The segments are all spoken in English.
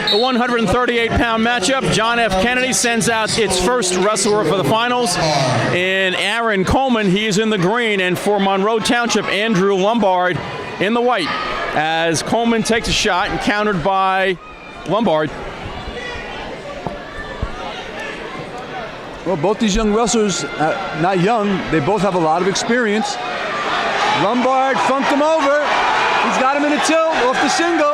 The 138-pound matchup. John F. Kennedy sends out its first wrestler for the finals. And Aaron Coleman, he is in the green. And for Monroe Township, Andrew Lombard in the white. As Coleman takes a shot and countered by Lombard. Well, both these young wrestlers, not young, they both have a lot of experience. Lombard funked him over. He's got him in a tilt off the single.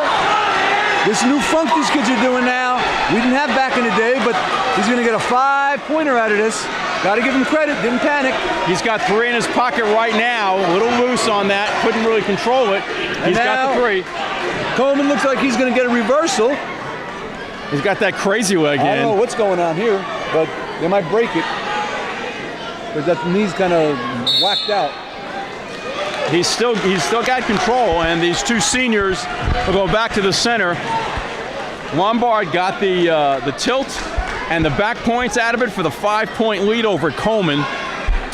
This new funk these kids are doing now, we didn't have back in the day, but he's going to get a 5-pointer out of this. Got to give him credit, didn't panic. He's got 3 in his pocket right now, a little loose on that, couldn't really control it. He's got the 3. Coleman looks like he's going to get a reversal. He's got that crazy leg in. I don't know what's going on here, but they might break it. Because that knee's kind of whacked out. He's still got control, and these two seniors will go back to the center. Lombard got the tilt and the back points out of it for the 5-point lead over Coleman.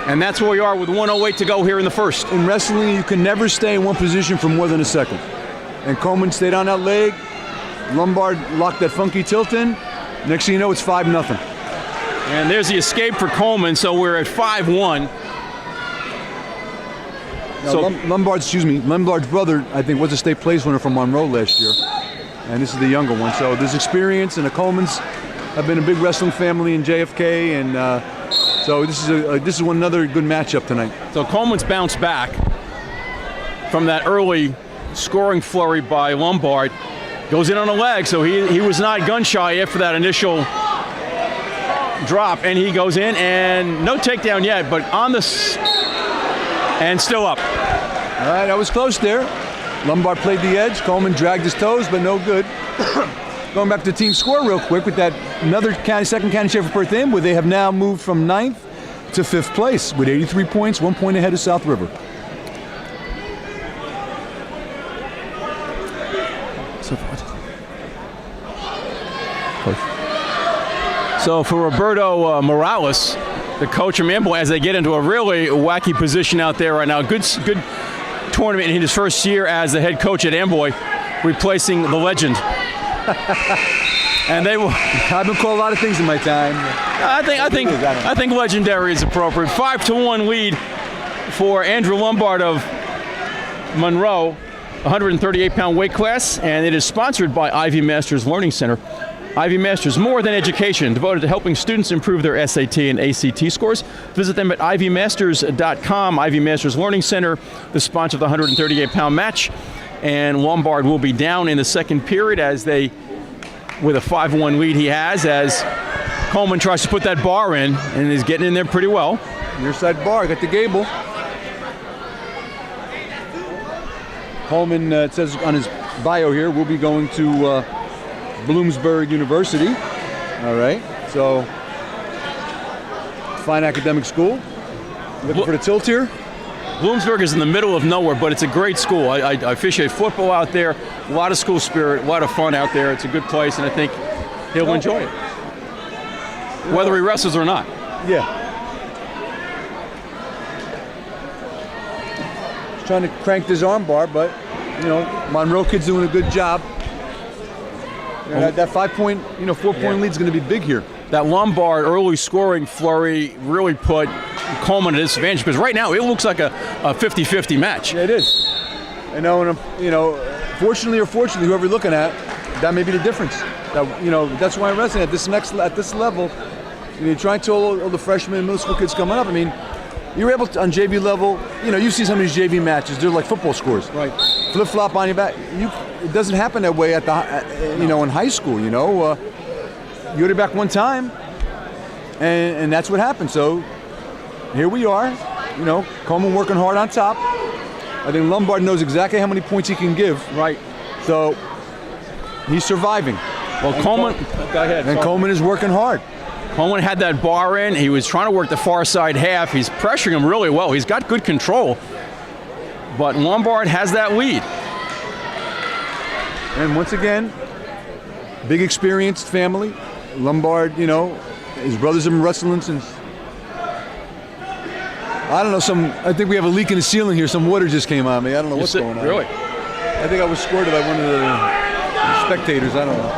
And that's where we are with 1:08 to go here in the first. In wrestling, you can never stay in one position for more than a second. And Coleman stayed on that leg. Lombard locked that funky tilt in. Next thing you know, it's 5-0. And there's the escape for Coleman, so we're at 5-1. Now, so Lombard's brother, I think, was a state place winner from Monroe last year. And this is the younger one. So there's experience, and the Colemans have been a big wrestling family in JFK, and so this is another good matchup tonight. So Coleman's bounced back from that early scoring flurry by Lombard. Goes in on a leg, so he was not gun shy after that initial drop, and he goes in, and no takedown yet, but on the and still up. All right, that was close there. Lombard played the edge. Coleman dragged his toes, but no good. Going back to the team score real quick with that second county sheriff of Perth in, where they have now moved from 9th to 5th place with 83 points, 1 point ahead of South River. So for Roberto Morales, the coach from Amboy, as they get into a really wacky position out there right now. Good tournament in his first year as the head coach at Amboy, replacing the legend. And they will. I've been called a lot of things in my time. I think legendary is appropriate. 5-1 lead for Andrew Lombard of Monroe, 138-pound weight class, and it is sponsored by Ivy Masters Learning Center. Ivy Masters, more than education, devoted to helping students improve their SAT and ACT scores. Visit them at ivymasters.com. Ivy Masters Learning Center, the sponsor of the 138-pound match. And Lombard will be down in the second period with a 5-1 lead he has, as Coleman tries to put that bar in, and is getting in there pretty well. Near side bar, got the gable. Coleman, it says on his bio here, will be going to Bloomsburg University. All right, so fine academic school. Looking for the tilt here. Bloomsburg is in the middle of nowhere, but it's a great school. I officiate football out there, a lot of school spirit, a lot of fun out there. It's a good place, and I think he'll enjoy it, whether he wrestles or not. Yeah. He's trying to crank this arm bar, but Monroe kid's doing a good job. That 5-point, 4-point lead is going to be big here. That Lombard early scoring flurry really put Coleman at disadvantage, because right now it looks like a 50-50 match. Yeah, it is. Fortunately or fortunately, whoever you're looking at, that may be the difference. That's why I'm wrestling at this level. You're trying to all the freshmen and middle school kids coming up. I mean, you're able to, on JV level, you see some of these JV matches, they're like football scores. Right. Flip-flop on your back. It doesn't happen that way at the, in high school, you get it back one time, and that's what happened. So here we are, Coleman working hard on top. I think Lombard knows exactly how many points he can give. Right. So he's surviving. Well, Coleman, go ahead. And Coleman is working hard. Coleman had that bar in. He was trying to work the far side half. He's pressuring him really well. He's got good control. But Lombard has that lead. And once again, big experienced family. Lombard, his brothers have been wrestling since, I don't know, I think we have a leak in the ceiling here. Some water just came on me. I don't know what's going on. Really? I think I was scored by one of the Spectators, I don't know.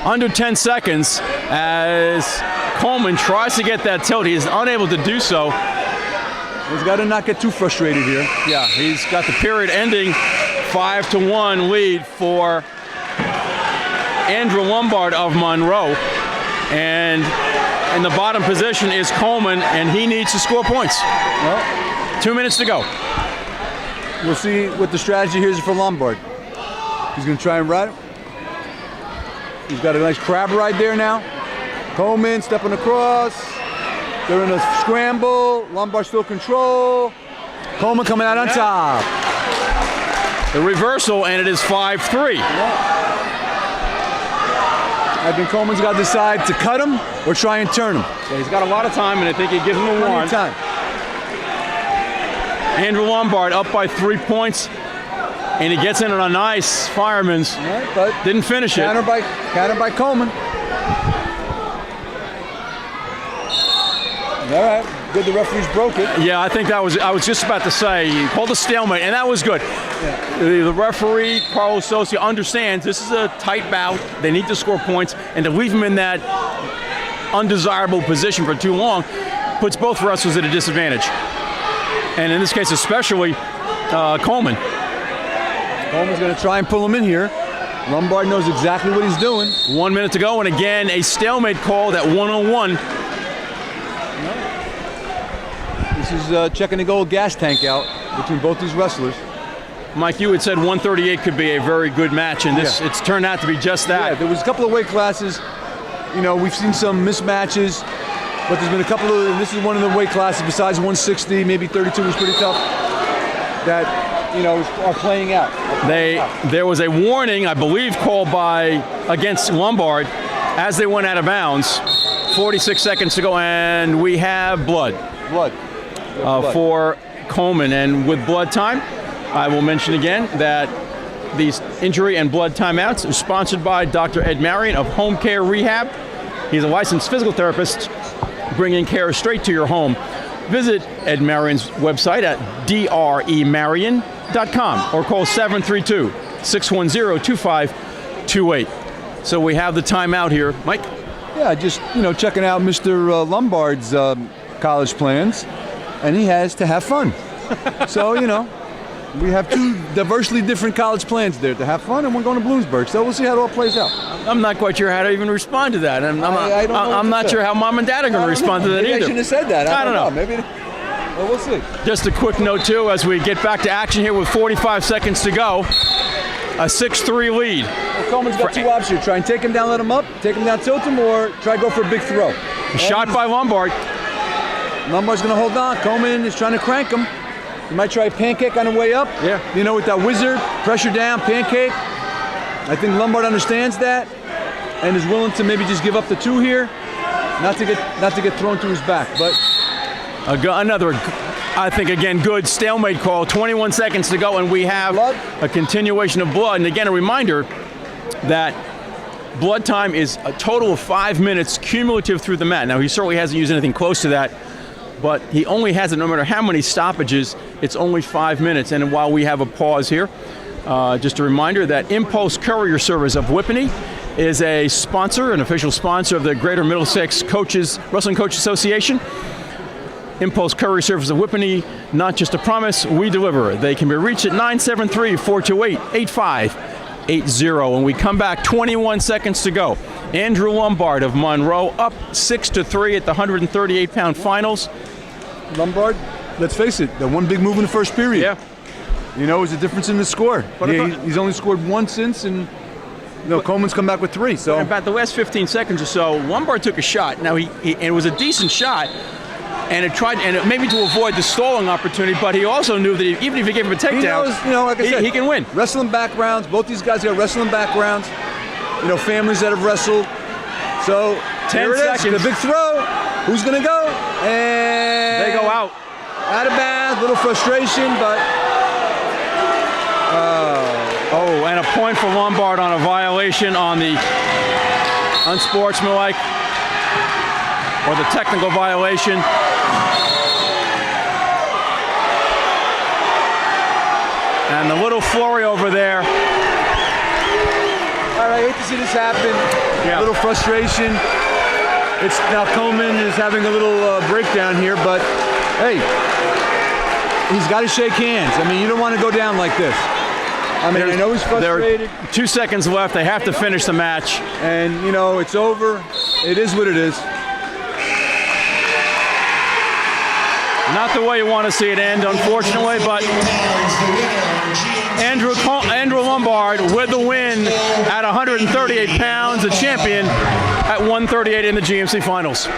Under 10 seconds as Coleman tries to get that tilt. He is unable to do so. He's got to not get too frustrated here. Yeah, he's got the period ending 5-1 lead for Andrew Lombard of Monroe. And in the bottom position is Coleman, and he needs to score points. Well, 2 minutes to go. We'll see what the strategy here is for Lombard. He's going to try and ride him. He's got a nice crab ride there now. Coleman stepping across. They're in a scramble. Lombard still control. Coleman coming out on top. The reversal, and it is 5-3. I think Coleman's got to decide to cut him or try and turn him. Yeah, he's got a lot of time, and I think he gives him a Plenty one. of time. Andrew Lombard up by 3 points, and he gets in on a nice fireman's. Right, but didn't finish it. Counter by Coleman. All right, good. The referees broke it. Yeah, I think that was. I was just about to say he called a stalemate, and that was good. Yeah. The referee, Carlos Socia, understands this is a tight bout. They need to score points, and to leave him in that undesirable position for too long puts both wrestlers at a disadvantage. And in this case, especially Coleman. Coleman's going to try and pull him in here. Lombard knows exactly what he's doing. 1 minute to go, and again a stalemate called at 1:01. This is checking the gold gas tank out between both these wrestlers. Mike, you had said 138 could be a very good match, and this it's turned out to be just that. Yeah, there was a couple of weight classes. You know, we've seen some mismatches, but there's been a couple of, and this is one of the weight classes besides 160, maybe 32 was pretty tough, that, you know, are playing out. There was a warning, I believe, called against Lombard as they went out of bounds. 46 seconds to go, and we have blood. Blood. For Coleman. And with blood time, I will mention again that these injury and blood timeouts are sponsored by Dr. Ed Marion of Home Care Rehab. He's a licensed physical therapist bringing care straight to your home. Visit Ed Marion's website at dremarion.com or call 732-610-2528. So we have the timeout here. Mike? Yeah, just, you know, checking out Mr. Lombard's college plans, and he has to have fun. So, you know, we have two diversely different college plans there, to have fun, and we're going to Bloomsburg. So we'll see how it all plays out. I'm not quite sure how to even respond to that. I'm not sure how Mom and Dad are going to respond to that Maybe either. I shouldn't have said that. I don't know. Maybe. Well, we'll see. Just a quick note, too, as we get back to action here with 45 seconds to go. A 6-3 lead. Well, Coleman's got two options. Try and take him down, let him up, take him down, tilt him, or try to go for a big throw. Shot by Lombard. Lombard's going to hold on. Coleman is trying to crank him. He might try a pancake on the way up. Yeah. You know, with that wizard, pressure down, pancake. I think Lombard understands that and is willing to maybe just give up the two here, not to get thrown to his back. But another, I think, again, good stalemate call. 21 seconds to go, and we have blood. A continuation of blood. And again, a reminder that blood time is a total of 5 minutes cumulative through the mat. Now, he certainly hasn't used anything close to that, but he only has it no matter how many stoppages. It's only 5 minutes. And while we have a pause here, just a reminder that Impulse Courier Service of Whippany is a sponsor, an official sponsor of the Greater Middlesex Wrestling Coach Association. Impulse Courier Service of Whippany, not just a promise, we deliver. They can be reached at 973-428-8580. When we come back, 21 seconds to go. Andrew Lombard of Monroe up 6-3 at the 138-pound finals. Lombard, let's face it, the one big move in the first period. Yeah. You know, it was a difference in the score. He's only scored one since, and Coleman's come back with three. So about the last 15 seconds or so, Lombard took a shot. Now and it was a decent shot, and it maybe to avoid the stalling opportunity. But he also knew that even if he gave him a takedown, he knows, like I said, he can win. Wrestling backgrounds. Both these guys got wrestling backgrounds. You know, families that have wrestled. So 10 seconds. The big throw. Who's gonna go? And they go out. Out of bounds. Little frustration, but. And a point for Lombard on a violation on the unsportsmanlike or the technical violation. And the little flurry over there. All right, I hate to see this happen. Yeah. A little frustration. It's now Coleman is having a little breakdown here, but hey, he's got to shake hands. I mean, you don't want to go down like this. I mean, I know he's frustrated. There are 2 seconds left. They have to finish the match. And, you know, it's over. It is what it is. Not the way you want to see it end, unfortunately, but Andrew Lombard with the win at 138 pounds, a champion at 138 in the GMC Finals.